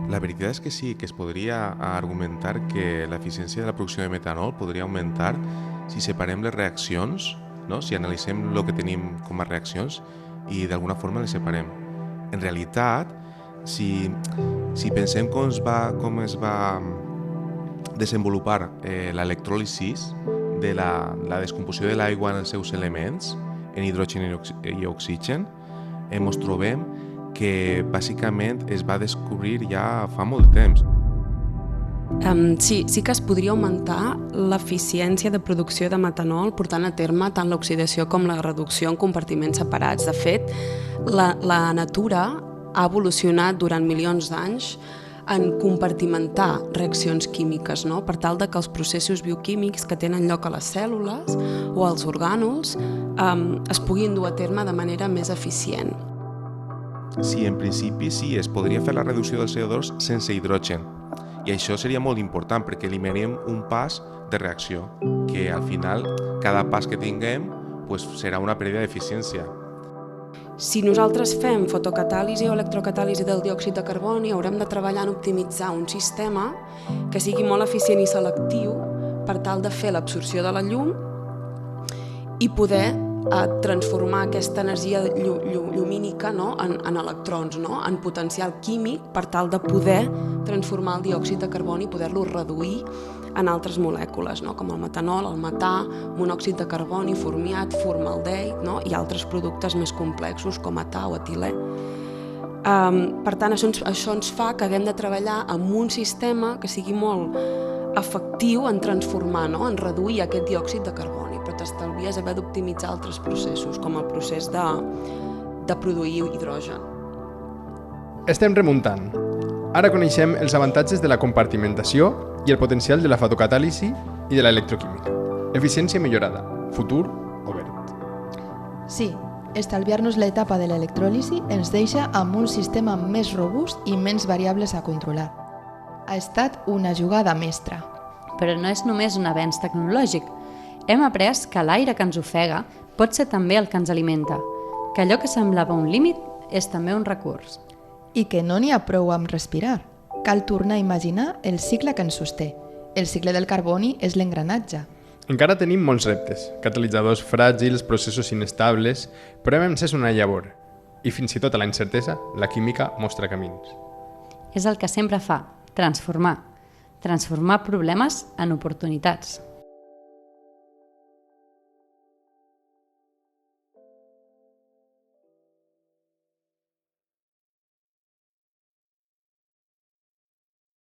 La veritat és que sí, que es podria argumentar que l'eficiència de la producció de metanol podria augmentar si separem les reaccions, no? Si analitzem el que tenim com a reaccions i d'alguna forma les separem. En realitat, si pensem com es va desenvolupar l'electròlisi de la descomposició de l'aigua en els seus elements, en hidrogen i oxigen, ens trobem que bàsicament es va descobrir ja fa molt de temps. Sí que es podria augmentar l'eficiència de producció de metanol portant a terme tant l'oxidació com la reducció en compartiments separats. De fet, la natura ha evolucionat durant milions d'anys en compartimentar reaccions químiques, no? Per tal de que els processos bioquímics que tenen lloc a les cèl·lules o als orgànuls es puguin dur a terme de manera més eficient. Sí, en principi sí, es podria fer la reducció del CO2 sense hidrogen. I això seria molt important perquè eliminaríem un pas de reacció, que al final cada pas que tinguem serà una pèrdua d'eficiència. Si nosaltres fem fotocatàlisi o electrocatàlisi del diòxid de carboni, haurem de treballar en optimitzar un sistema que sigui molt eficient i selectiu per tal de fer l'absorció de la llum i poder transformar aquesta energia llumínica, no? en electrons, no? En potencial químic per tal de poder transformar el diòxid de carboni i poder-lo reduir en altres molècules, no? Com el metanol, el metà, monòxid de carboni, formiat, formaldehid, no? I altres productes més complexos com età o etilè. Per tant, això ens fa que haguem de treballar amb un sistema que sigui molt efectiu en transformar, no? En reduir aquest diòxid de carboni, però t'estalvies haver d'optimitzar altres processos, com el procés de produir hidrogen. Estem remuntant. Ara coneixem els avantatges de la compartimentació i el potencial de la fotocatàlisi i de l'electroquímica. Eficiència millorada, futur o verd. Sí, estalviar-nos l'etapa de l'electròlisi ens deixa amb un sistema més robust i menys variables a controlar. Ha estat una jugada mestra. Però no és només un avenç tecnològic. Hem après que l'aire que ens ofega pot ser també el que ens alimenta, que allò que semblava un límit és també un recurs. I que no n'hi ha prou amb respirar. Cal tornar a imaginar el cicle que ens sosté. El cicle del carboni és l'engranatge. Encara tenim molts reptes, catalitzadors fràgils, processos inestables, però hem encès una llavor. I fins i tot a la incertesa, la química mostra camins. És el que sempre fa, transformar problemes en oportunitats.